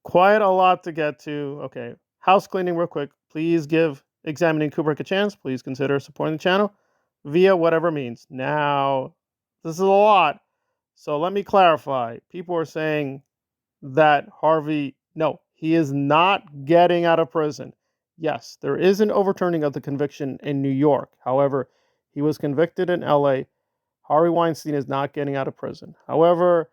Quite a lot to get to. Okay, house cleaning real quick. Please give Examining Kubrick a chance. Please consider supporting the channel via whatever means. Now, this is a lot. So let me clarify. People are saying that Harvey, no, he is not getting out of prison. Yes, there is an overturning of the conviction in New York. However, he was convicted in LA. Harvey Weinstein is not getting out of prison. However,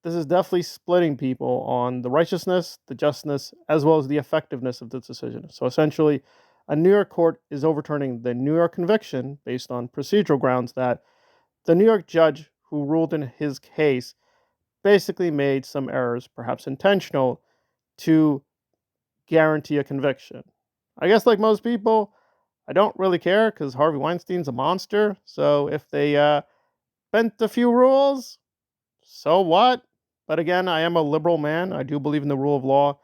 this is definitely splitting people on the righteousness, the justness, as well as the effectiveness of this decision. So essentially, a New York court is overturning the New York conviction based on procedural grounds that the New York judge who ruled in his case basically made some errors, perhaps intentional, to guarantee a conviction. I guess, like most people, I don't really care because Harvey Weinstein's a monster. So if they bent a few rules, so what? But again, I am a liberal man. I do believe in the rule of law.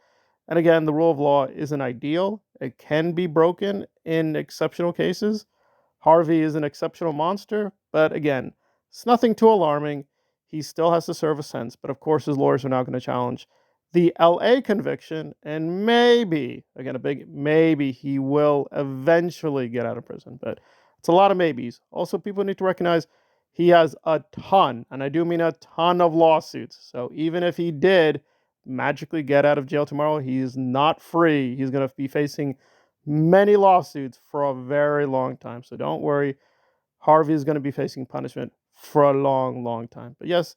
And again, the rule of law isn't ideal. It can be broken in exceptional cases. Harvey is an exceptional monster, but again, it's nothing too alarming. He still has to serve a sentence, but of course, his lawyers are now going to challenge the LA conviction, and maybe, again, a big maybe, he will eventually get out of prison. But it's a lot of maybes. Also, people need to recognize he has a ton, and I do mean a ton of lawsuits. So even if he did magically get out of jail tomorrow, he is not free. He's going to be facing many lawsuits for a very long time. So don't worry. Harvey is going to be facing punishment for a long, long time. But yes,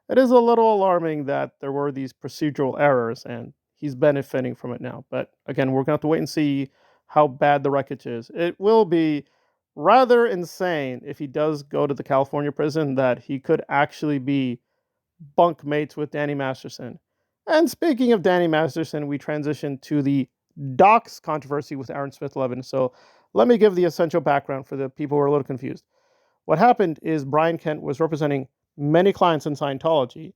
it is a little alarming that there were these procedural errors and he's benefiting from it now. But again, we're going to have to wait and see how bad the wreckage is. It will be rather insane if he does go to the California prison that he could actually be bunk mates with Danny Masterson. And speaking of Danny Masterson, we transition to the docs controversy with Aaron Smith Levin. So let me give the essential background for the people who are a little confused. What happened is Brian Kent was representing many clients in Scientology,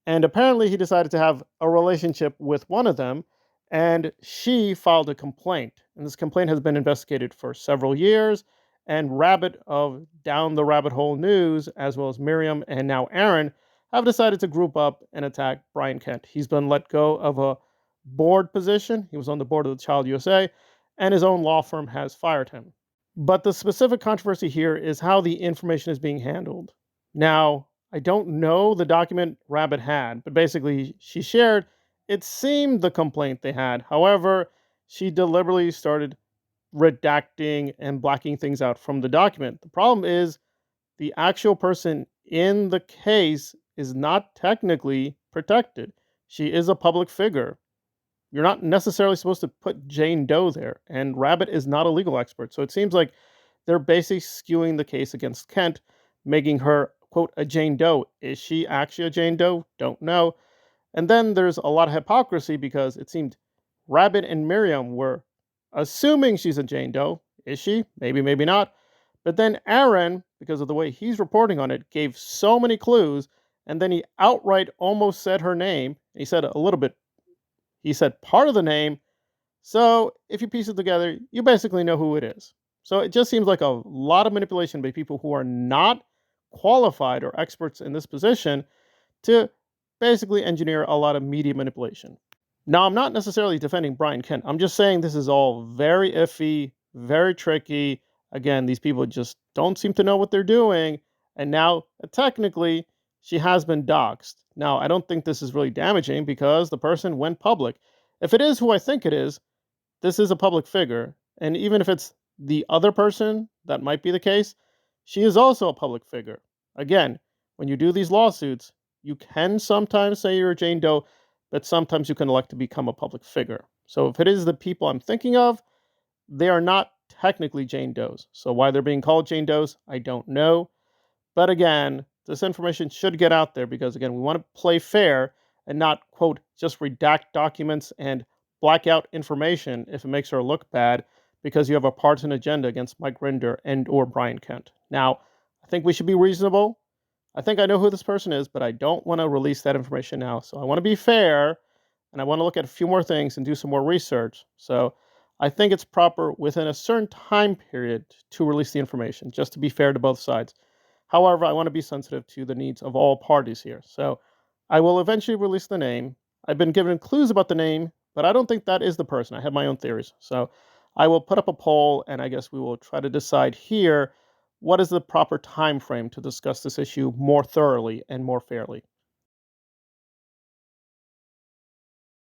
and apparently he decided to have a relationship with one of them, and she filed a complaint. And this complaint has been investigated for several years. And Rabbit of Down the Rabbit Hole News, as well as Miriam and now Aaron, have decided to group up and attack Brian Kent. He's been let go of a board position. He was on the board of the Child USA, and his own law firm has fired him. But the specific controversy here is how the information is being handled. Now, I don't know the document Rabbit had, but basically she shared it seemed the complaint they had. However, she deliberately started redacting and blacking things out from the document. The problem is the actual person in the case is not technically protected. She is a public figure. You're not necessarily supposed to put Jane Doe there, and Rabbit is not a legal expert. So it seems like they're basically skewing the case against Kent, making her, quote, a Jane Doe. Is she actually a Jane Doe? Don't know. And then there's a lot of hypocrisy because it seemed Rabbit and Miriam were assuming she's a Jane Doe. Is she? Maybe, maybe not. But then Aaron, because of the way he's reporting on it, gave so many clues, and then he outright almost said her name. He said a little bit, he said part of the name. So if you piece it together, you basically know who it is. So it just seems like a lot of manipulation by people who are not qualified or experts in this position to basically engineer a lot of media manipulation. Now, I'm not necessarily defending Brian Kent. I'm just saying this is all very iffy, very tricky. Again, these people just don't seem to know what they're doing. And now, technically, she has been doxxed. Now, I don't think this is really damaging because the person went public. If it is who I think it is, this is a public figure. And even if it's the other person, that might be the case, she is also a public figure. Again, when you do these lawsuits, you can sometimes say you're a Jane Doe, but sometimes you can elect to become a public figure. So if it is the people I'm thinking of, they are not technically Jane Does. So why they're being called Jane Does, I don't know. But again, this information should get out there because, again, we want to play fair and not, quote, just redact documents and black out information if it makes her look bad because you have a partisan agenda against Mike Rinder and or Brian Kent. Now, I think we should be reasonable. I think I know who this person is, but I don't want to release that information now. So I want to be fair, and I want to look at a few more things and do some more research. So I think it's proper within a certain time period to release the information, just to be fair to both sides. However, I want to be sensitive to the needs of all parties here. So I will eventually release the name. I've been given clues about the name, but I don't think that is the person. I have my own theories. So I will put up a poll, and I guess we will try to decide here what is the proper time frame to discuss this issue more thoroughly and more fairly.